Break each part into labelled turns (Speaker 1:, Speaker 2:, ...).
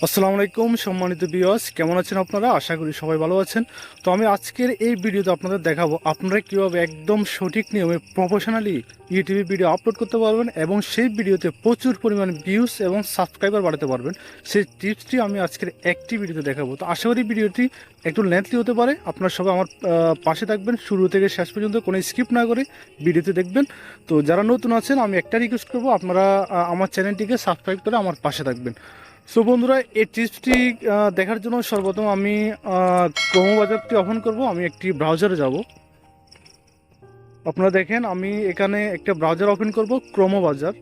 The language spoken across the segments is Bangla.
Speaker 1: আসসালামু আলাইকুম সম্মানিত ভিউয়ার্স, কেমন আছেন আপনারা? আশা করি সবাই ভালো আছেন। তো আমি আজকের এই ভিডিওতে আপনাদের দেখাবো আপনারা কীভাবে একদম সঠিক নিয়মে প্রফেশনালি ইউটিউবে ভিডিও আপলোড করতে পারবেন এবং সেই ভিডিওতে প্রচুর পরিমাণ ভিউজ এবং সাবস্ক্রাইবার বাড়াতে পারবেন। সেই টিপসটি আমি আজকের একটি ভিডিওতে দেখাবো। তো আশা করি ভিডিওটি একটু লেন্থলি হতে পারে। আপনারা সবাই আমার পাশে থাকবেন, শুরু থেকে শেষ পর্যন্ত কোনো স্কিপ না করে ভিডিওতে দেখবেন। তো যারা নতুন আছেন আমি একটা রিকোয়েস্ট করবো, আপনারা আমার চ্যানেলটিকে সাবস্ক্রাইব করে আমার পাশে থাকবেন। সো বন্ধুরা, এই টিপসটি দেখার জন্য সর্বপ্রথম আমি ক্রোম বাজারটি ওপেন করব। আমি একটি ব্রাউজারে যাব। আপনারা দেখেন আমি এখানে একটা ব্রাউজার ওপেন করব, ক্রোম বাজার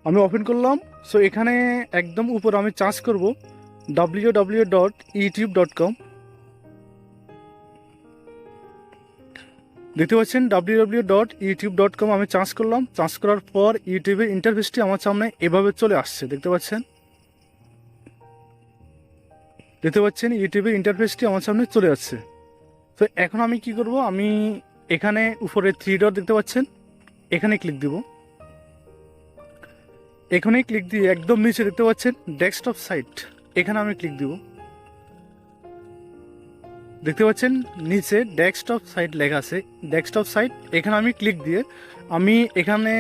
Speaker 1: আমি ওপেন করলাম। সো এখানে একদম উপর আমি সার্চ করব www.youtube.com। দেখতে পাচ্ছেন www.youtube.com আমি সার্চ করলাম। সার্চ করার পর ইউটিউবের ইন্টারফেসটি আমার সামনে এভাবে চলে আসছে। দেখতে পাচ্ছেন ইউটিউবের ইন্টারফেসটি আমার সামনে চলে আসছে। তো এখন আমি কি করব, আমি এখানে উপরে 3 ডট দেখতে পাচ্ছেন, এখানে ক্লিক দিব। এখানে ক্লিক দিয়ে একদম নিচে দেখতে পাচ্ছেন ডেস্কটপ সাইট, এখানে আমি ক্লিক দিব। দেখতে পাচ্ছেন নিচে ডেস্কটপ সাইট লেখা আছে, ডেস্কটপ সাইট, এখানে আমি ক্লিক দিয়ে আমি এখানে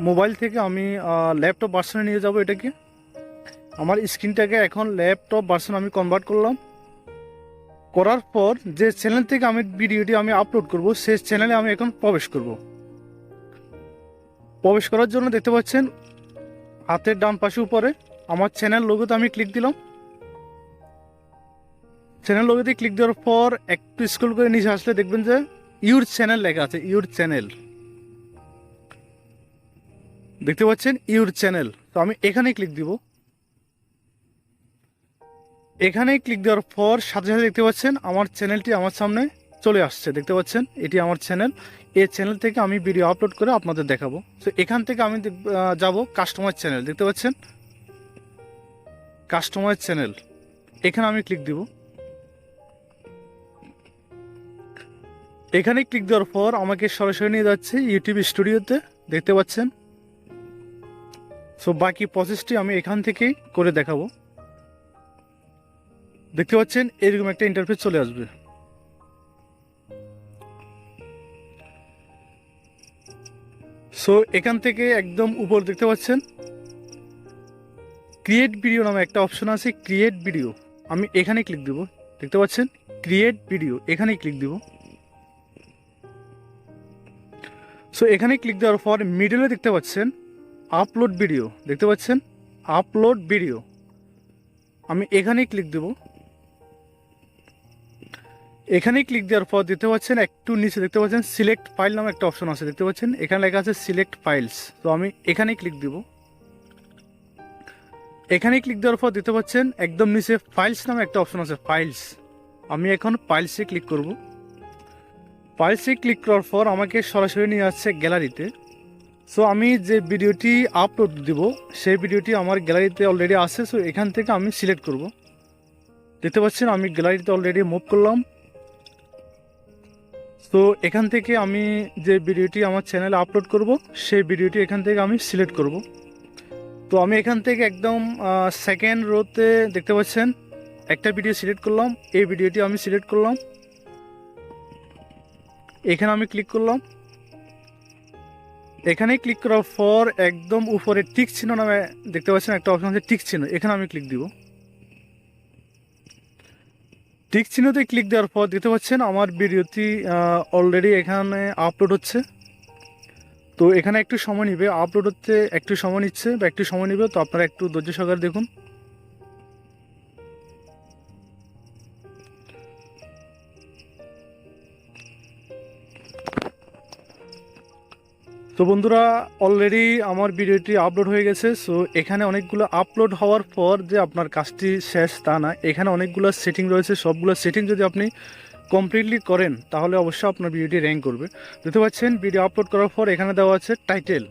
Speaker 1: মোবাইল থেকে আমি ল্যাপটপ ভার্সনে নিয়ে যাব। এটাকে আমার স্ক্রিনটাকে এখন ল্যাপটপ ভার্সন আমি কনভার্ট করলাম। করার পর যে চ্যানেল থেকে আমি ভিডিওটি আপলোড করব সেই চ্যানেলে আমি এখন প্রবেশ করব। প্রবেশ করার জন্য দেখতে পাচ্ছেন হাতের ডান পাশে উপরে আমার চ্যানেল লোগোতে আমি ক্লিক দিলাম। চ্যানেল লোগোতে ক্লিক দেওয়ার পর একটু স্ক্রল করে নিচে আসলে দেখবেন যে ইউর চ্যানেল লেখা আছে, ইউর চ্যানেল। দেখতে পাচ্ছেন ইউর চ্যানেল। তো আমি এখানে ক্লিক দিব। এখানে ক্লিক দেওয়ার পর সাথে সাথে দেখতে পাচ্ছেন আমার চ্যানেলটি আমার সামনে চলে আসছে। দেখতে পাচ্ছেন এটি আমার চ্যানেল। এই চ্যানেল থেকে আমি ভিডিও আপলোড করে আপনাদের দেখাবো। তো এখান থেকে আমি যাব কাস্টমার চ্যানেল। দেখতে পাচ্ছেন কাস্টমার চ্যানেল, এখানে আমি ক্লিক দিব। এখানে ক্লিক দেওয়ার পর আমাকে সরাসরি নিয়ে যাচ্ছে ইউটিউব স্টুডিওতে। দেখতে পাচ্ছেন। সো বাকি প্রসেসটি আমি এখান থেকেই করে দেখাবো। দেখতে পাচ্ছেন এরকম একটা ইন্টারফেস চলে আসবে। সো এখান থেকে একদম উপর দেখতে পাচ্ছেন ক্রিয়েট ভিডিও নামে একটা অপশন আছে, ক্রিয়েট ভিডিও, আমি এখানে ক্লিক দিব। দেখতে পাচ্ছেন ক্রিয়েট ভিডিও, এখানে ক্লিক দিব। সো এখানে ক্লিক দেওয়ার পর মিডলে দেখতে পাচ্ছেন আপলোড ভিডিও। দেখতে পাচ্ছেন আপলোড ভিডিও, আমি এখানেই ক্লিক দেব। এখানে ক্লিক দেওয়ার পর দেখতে পাচ্ছেন একটু নিচে দেখতে পাচ্ছেন সিলেক্ট ফাইল নামে একটা অপশন আছে। দেখতে পাচ্ছেন এখানে লেখা আছে সিলেক্ট ফাইলস। তো আমি এখানেই ক্লিক দিব। এখানে ক্লিক দেওয়ার পর দেখতে পাচ্ছেন একদম নিচে ফাইলস নামে একটা অপশন আছে, ফাইলস। আমি এখন ফাইলসে ক্লিক করব। ফাইলসে ক্লিক করার পর আমাকে সরাসরি নিয়ে আসছে গ্যালারিতে। সো আমি যে ভিডিওটি আপলোড দিব সেই ভিডিওটি আমার গ্যালারিতে অলরেডি আছে। সো এখান থেকে আমি সিলেক্ট করব। দেখতে পাচ্ছেন আমি গ্যালারিতে অলরেডি মুভ করলাম। তো এখান থেকে আমি যে ভিডিওটি আমার চ্যানেলে আপলোড করব সেই ভিডিওটি এখান থেকে আমি সিলেক্ট করব। তো আমি এখান থেকে একদম সেকেন্ড রোতে দেখতে পাচ্ছেন একটা ভিডিও সিলেক্ট করলাম। এই ভিডিওটি আমি সিলেক্ট করলাম, এখানে আমি ক্লিক করলাম। এখানে ক্লিক করার পর একদম উপরে টিক চিহ্ন নামে দেখতে পাচ্ছেন একটা অপশন আছে, টিক চিহ্ন, এখানে আমি ক্লিক দিব। টিক চিহ্নতে ক্লিক দেওয়ার পর দেখতে পাচ্ছেন আমার ভিডিওটি অলরেডি এখানে আপলোড হচ্ছে। তো এখানে একটু সময় নিবে, আপলোড হতে একটু সময় নিচ্ছে বা একটু সময় নিবে। তো আপনারা একটু ধৈর্য সহকারে দেখুন। তো বন্ধুরা, অলরেডি আমার ভিডিওটি আপলোড হয়ে গেছে। সো এখানে অনেকগুলো আপলোড হওয়ার পর যে আপনার কাজটি শেষ তা না, এখানে অনেকগুলো সেটিং রয়েছে। সবগুলো সেটিং যদি আপনি কমপ্লিটলি করেন তাহলে অবশ্যই আপনার ভিডিওটি র্যাঙ্ক করবে। দেখতে পাচ্ছেন ভিডিও আপলোড করার পর এখানে দেওয়া আছে টাইটেল।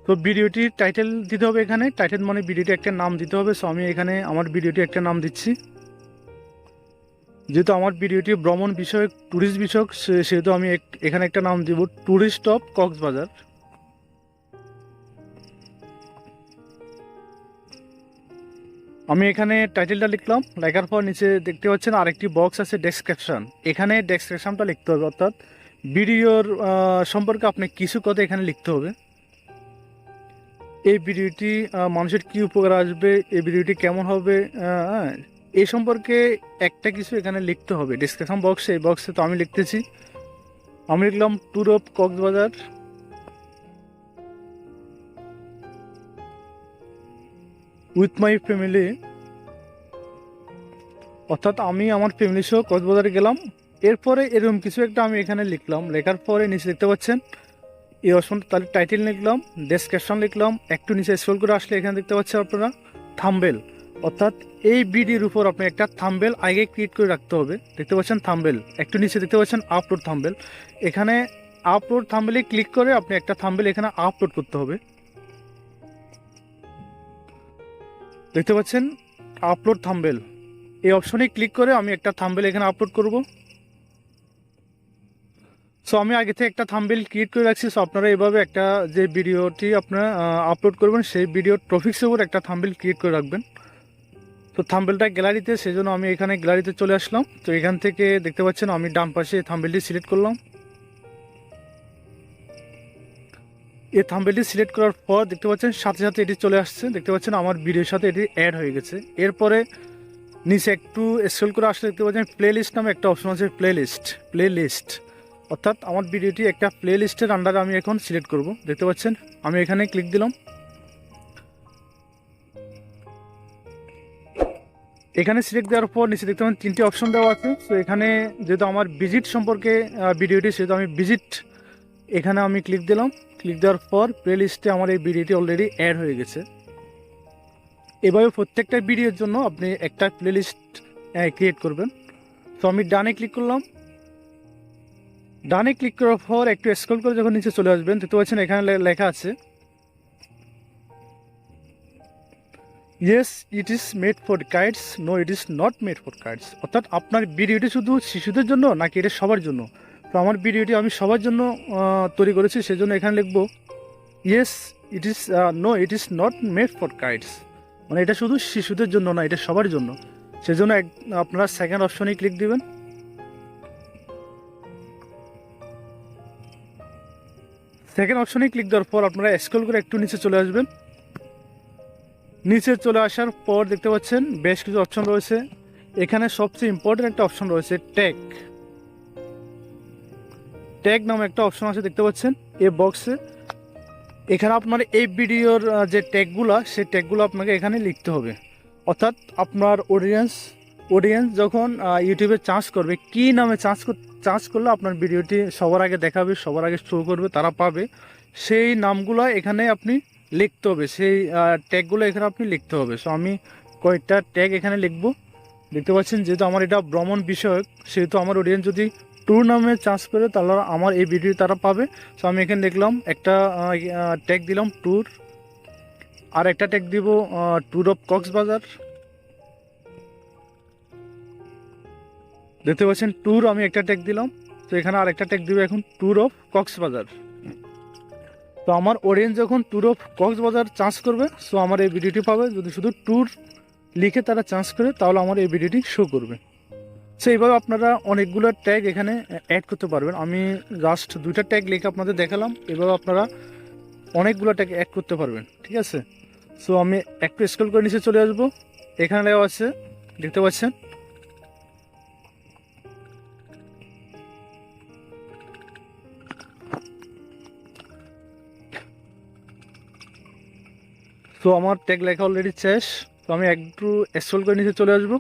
Speaker 1: তো ভিডিওটি টাইটেল দিতে হবে, এখানে টাইটেল মানে ভিডিওটি একটা নাম দিতে হবে। সো আমি এখানে আমার ভিডিওটি একটা নাম দিচ্ছি। যেহেতু আমার ভিডিওটি ভ্রমণ বিষয়ক, ট্যুরিস্ট বিষয়ক, সেহেতু আমি এখানে একটা নাম দিব ট্যুরিস্ট অফ কক্সবাজার। আমি এখানে টাইটেলটা লিখলাম, লেখার পর নিচে দেখতে পাচ্ছেন আরেকটি বক্স আছে ডেসক্রিপশন। এখানে ডেসক্রিপশনটা লিখতে হবে, অর্থাৎ ভিডিওর সম্পর্কে আপনি কিছু কথা এখানে লিখতে হবে। এই ভিডিওটি মানুষের কী উপকার আসবে, এই ভিডিওটি কেমন হবে, এই সম্পর্কে একটা কিছু এখানে লিখতে হবে ডেসক্রিপশন বক্সে। এই বক্সে তো আমি লিখতেছি, আমি লিখলাম tour of Cox's Bazar with my family, অর্থাৎ আমি আমার ফ্যামিলি সহ কক্সবাজারে গেলাম। এরপরে এরকম কিছু একটা আমি এখানে লিখলাম, লেখার পরে নিচে দেখতে পাচ্ছেন এই অপশনটা, তাহলে টাইটেল লিখলাম, ডেসক্রিপশন লিখলাম, একটু নিচে স্ক্রল করে আসলে এখানে দেখতে পাচ্ছেন আপনারা থাম্বনেল, অর্থাৎ এই ভিডিওর উপর আপনি একটা থাম্বনেল আগে ক্রিয়েট করে রাখতে হবে। দেখতে পাচ্ছেন থাম্বনেল, একটু নিচে দেখতে পাচ্ছেন আপলোড থাম্বনেল। এখানে আপলোড থাম্বনেলে ক্লিক করে আপনি একটা থাম্বনেল এখানে আপলোড করতে হবে। দেখতে পাচ্ছেন আপলোড থাম্বনেল, এই অপশনে ক্লিক করে আমি একটা থাম্বনেল এখানে আপলোড করব। সো আমি আগে থেকে একটা থাম্বনেল ক্রিয়েট করে রাখছি। সো আপনারা এভাবে একটা যে ভিডিওটি আপনারা আপলোড করবেন সেই ভিডিওর টপিক্সের উপর একটা থাম্বনেল ক্রিয়েট করে রাখবেন। তো থাম্বনেলটা গ্যালারিতে, সেই জন্য আমি এখানে গ্যালারিতে চলে আসলাম। তো এখান থেকে দেখতে পাচ্ছেন আমি ডান পাশে থাম্বনেলটি সিলেক্ট করলাম। এই থাম্বনেলটি সিলেক্ট করার পর দেখতে পাচ্ছেন সাথে সাথে এটি চলে আসছে, দেখতে পাচ্ছেন আমার ভিডিওর সাথে এটি অ্যাড হয়ে গেছে। এরপরে নিচে একটু স্ক্রল করে আসলে দেখতে পাচ্ছেন প্লেলিস্ট নামে একটা অপশন আছে, প্লেলিস্ট, অর্থাৎ আমার ভিডিওটি একটা প্লেলিস্টের আন্ডারে আমি এখন সিলেক্ট করব। দেখতে পাচ্ছেন আমি এখানে ক্লিক দিলাম। এখানে সিলেক্ট দেওয়ার পর নিচে দেখতে পাচ্ছেন 3টি অপশন দেওয়া আছে। তো এখানে যেহেতু আমার ভিজিট সম্পর্কে ভিডিওটি, সেহেতু আমি ভিজিট এখানে আমি ক্লিক দিলাম। ক্লিক দেওয়ার পর প্লেলিস্টে আমার এই ভিডিওটি অলরেডি অ্যাড হয়ে গেছে। এভাবে প্রত্যেকটা ভিডিওর জন্য আপনি একটা প্লেলিস্ট ক্রিয়েট করবেন। তো আমি ডানে ক্লিক করলাম। ডানে ক্লিক করার পর একটু স্ক্রল করে যখন নিচে চলে আসবেন দেখতে পাচ্ছেন এখানে লেখা আছে yes it is made for kids, no it is not made for kids, অর্থাৎ আপনার ভিডিওটি শুধু শিশুদের জন্য নাকি এটা সবার জন্য। তো আমার ভিডিওটি আমি সবার জন্য তৈরি করেছি, সেজন্য এখানে লিখব yes it is no it is not made for kids, মানে এটা শুধু শিশুদের জন্য না, এটা সবার জন্য। সেজন্য আপনারা সেকেন্ড অপশনে ক্লিক দিবেন। সেকেন্ড অপশনে ক্লিক দেওয়ার পর আপনারা স্ক্রল করে একটু নিচে চলে আসবেন। নিচে চলে আসার পর দেখতে পাচ্ছেন বেশ কিছু অপশন রয়েছে। এখানে সবচেয়ে ইম্পর্টেন্ট একটা অপশন রয়েছে ট্যাগ নামে একটা অপশন আছে, দেখতে পাচ্ছেন এই বক্সে। এখানে আপনার এই ভিডিওর যে ট্যাগগুলো, সেই ট্যাগগুলো আপনাকে এখানে লিখতে হবে, অর্থাৎ আপনার অডিয়েন্স যখন ইউটিউবে চার্জ করবে, কী নামে চার্জ করলে আপনার ভিডিওটি সবার আগে দেখাবে, সবার আগে শো করবে, তারা পাবে, সেই নামগুলো এখানে আপনি লিখতে হবে, সেই ট্যাগগুলো এখানে আপনি লিখতে হবে। সো আমি কয়েকটা ট্যাগ এখানে লিখব। দেখতে পাচ্ছেন যেহেতু আমার এটা ভ্রমণ বিষয়ক, সেহেতু আমার অডিয়েন্স যদি ট্যুর নামে চার্জ করে তাহলে আমার এই ভিডিও তারা পাবে। সো আমি এখানে লিখলাম একটা ট্যাগ দিলাম ট্যুর, আর একটা ট্যাগ দিব ট্যুর অফ কক্সবাজার। দেখতে পাচ্ছেন ট্যুর আমি একটা ট্যাগ দিলাম। তো এখানে আর একটা ট্যাগ দিব এখন ট্যুর অফ কক্সবাজার। তো আমার অডিয়েন্স যখন ট্যুর অফ কক্সবাজার চার্জ করবে, সো আমার এই ভিডিওটি পাবে। যদি শুধু ট্যুর লিখে তারা চার্জ করে তাহলে আমার এই ভিডিওটি শো করবে। সো এইভাবে আপনারা অনেকগুলো ট্যাগ এখানে অ্যাড করতে পারবেন। আমি জাস্ট 2টা ট্যাগ লিখে আপনাদের দেখালাম, এভাবে আপনারা অনেকগুলো ট্যাগ অ্যাড করতে পারবেন, ঠিক আছে। সো আমি একটু স্ক্রল করে নিচে চলে আসবো। এখানে লেখা আছে, দেখতে পাচ্ছেন তো আমার ট্যাগ লেখা অলরেডি শেষ। তো আমি একটু স্ক্রল করে নিচে চলে আসবো।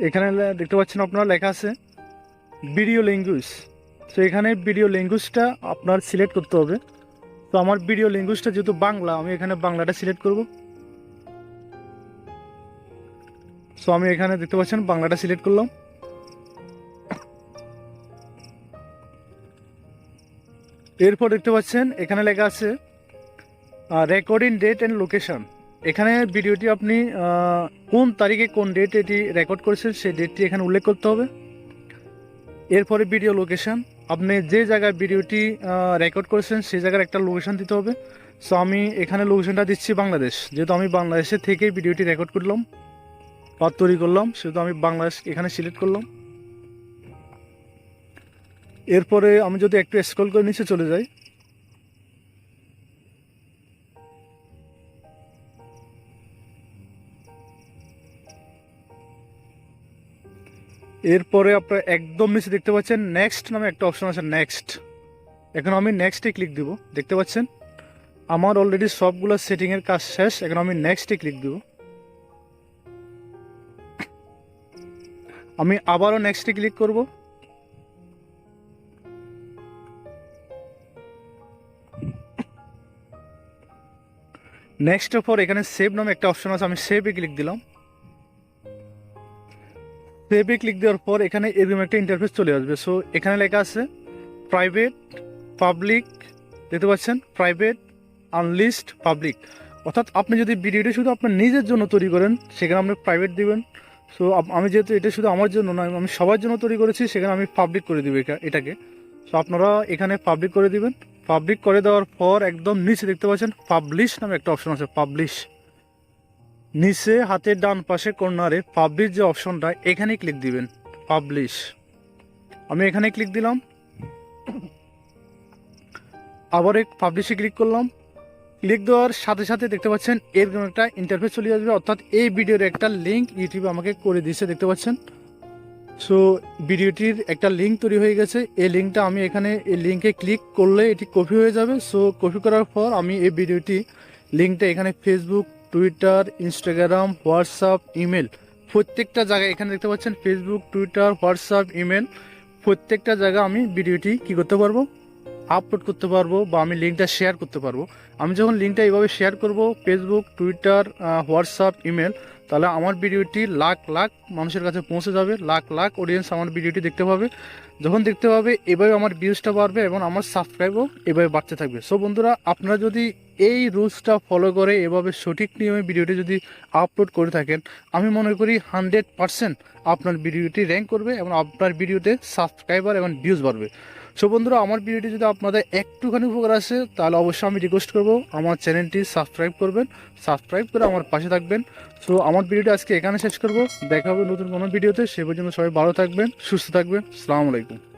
Speaker 1: এখানে দেখতে পাচ্ছেন আপনারা লেখা আছে ভিডিও ল্যাঙ্গুয়েজ। তো এখানে ভিডিও ল্যাঙ্গুয়েজটা আপনার সিলেক্ট করতে হবে। তো আমার ভিডিও ল্যাঙ্গুয়েজটা যেহেতু বাংলা, আমি এখানে বাংলাটা সিলেক্ট করব। সো আমি এখানে দেখতে পাচ্ছেন বাংলাটা সিলেক্ট করলাম। এরপর দেখতে পাচ্ছেন এখানে লেখা আছে রেকর্ডিং ডেট অ্যান্ড লোকেশন। এখানে ভিডিওটি আপনি কোন তারিখে কোন ডেট এটি রেকর্ড করেছেন সেই ডেটটি এখানে উল্লেখ করতে হবে। এরপরে ভিডিও লোকেশন, আপনি যে জায়গায় ভিডিওটি রেকর্ড করেছেন সেই জায়গার একটা লোকেশন দিতে হবে। সো আমি এখানে লোকেশনটা দিচ্ছি বাংলাদেশ, যেহেতু আমি বাংলাদেশে থেকেই ভিডিওটি রেকর্ড করলাম বা তৈরি করলাম, সেহেতু আমি বাংলাদেশ এখানে সিলেক্ট করলাম। এরপরে আমি যদি একটু স্ক্রল করে নিচে চলে যাই, এরপরে আপনারা একদম নিচে দেখতে পাচ্ছেন নেক্সট নামে একটা অপশন আছে, নেক্সট। এখন আমি নেক্সটে ক্লিক দিব। দেখতে পাচ্ছেন আমার অলরেডি সবগুলো সেটিংয়ের কাজ শেষ। এখন আমি নেক্সটে ক্লিক দিব। আমি আবারও নেক্সটে ক্লিক করব। নেক্সটের পর এখানে সেভ নামে একটা অপশন আছে, আমি সেভে ক্লিক দিলাম। সেভে ক্লিক দেওয়ার পর এখানে এরকম একটা ইন্টারফেস চলে আসবে। সো এখানে লেখা আছে প্রাইভেট, পাবলিক। দেখতে পাচ্ছেন প্রাইভেট, আনলিস্ট, পাবলিক। অর্থাৎ আপনি যদি ভিডিওটি শুধু আপনার নিজের জন্য তৈরি করেন সেখানে আপনি প্রাইভেট দিবেন। সো আমি যেহেতু এটা শুধু আমার জন্য নয়, আমি সবার জন্য তৈরি করেছি, সেখানে আমি পাবলিক করে দিব এটাকে। সো আপনারা এখানে পাবলিক করে দিবেন। পাবলিক করে দেওয়ার পর একদম নিচে দেখতে পাচ্ছেন পাবলিশ নামে একটা অপশন আছে, পাবলিশ। নিচে হাতের ডান পাশে কর্নারে পাবলিশ যে অপশনটা, এখানে ক্লিক দিবেন, পাবলিশ। আমি এখানে ক্লিক দিলাম। আবার এক পাবলিশে ক্লিক করলাম। ক্লিক দেওয়ার সাথে সাথে দেখতে পাচ্ছেন এরকম একটা ইন্টারফেস চলে আসবে। অর্থাৎ এই ভিডিওর একটা লিঙ্ক ইউটিউবে আমাকে করে দিয়েছে, দেখতে পাচ্ছেন। সো ভিডিওটির একটা লিঙ্ক তৈরি হয়ে গেছে। এই লিঙ্কটা আমি এখানে এই লিঙ্কে ক্লিক করলে এটি কপি হয়ে যাবে। সো কপি করার পর আমি এই ভিডিওটি লিঙ্কটা এখানে Facebook, Twitter, Instagram, WhatsApp, email, প্রত্যেকটা জায়গায় এখানে দেখতে পাচ্ছেন ফেসবুক, টুইটার, হোয়াটসঅ্যাপ, ইমেল, প্রত্যেকটা জায়গায় আমি ভিডিওটি কি করতে পারবো, আপলোড করতে পারবো, বা আমি লিঙ্কটা শেয়ার করতে পারবো। আমি যখন লিঙ্কটা এইভাবে শেয়ার করব ফেসবুক, টুইটার, হোয়াটসঅ্যাপ, ইমেল, তাহলে আমার ভিডিওটি লাখ লাখ মানুষের কাছে পৌঁছে যাবে। লাখ লাখ অডিয়েন্স আমার ভিডিওটি দেখতে পাবে। যখন দেখতে পাবে এভাবে আমার ভিউজটা বাড়বে এবং আমার সাবস্ক্রাইবও এভাবে বাড়তে থাকবে। সো বন্ধুরা, আপনারা যদি এই রুলসটা ফলো করে এভাবে সঠিক নিয়মে ভিডিওটি যদি আপলোড করে থাকেন, আমি মনে করি 100% আপনার ভিডিওটি র্যাঙ্ক করবে এবং আপনার ভিডিওতে সাবস্ক্রাইবার এবং ভিউজ বাড়বে। সো বন্ধুরা, আমার ভিডিওটি যদি আপনাদের একটুখানি উপকার আসে তাহলে অবশ্যই আমি রিকোয়েস্ট করবো আমার চ্যানেলটি সাবস্ক্রাইব করবেন, সাবস্ক্রাইব করে আমার পাশে থাকবেন। সো আমার ভিডিওটি আজকে এখানে শেষ করবো। দেখা হবে নতুন কোনো ভিডিওতে। সে পর্যন্ত সবাই ভালো থাকবেন, সুস্থ থাকবেন। আসসালামু আলাইকুম।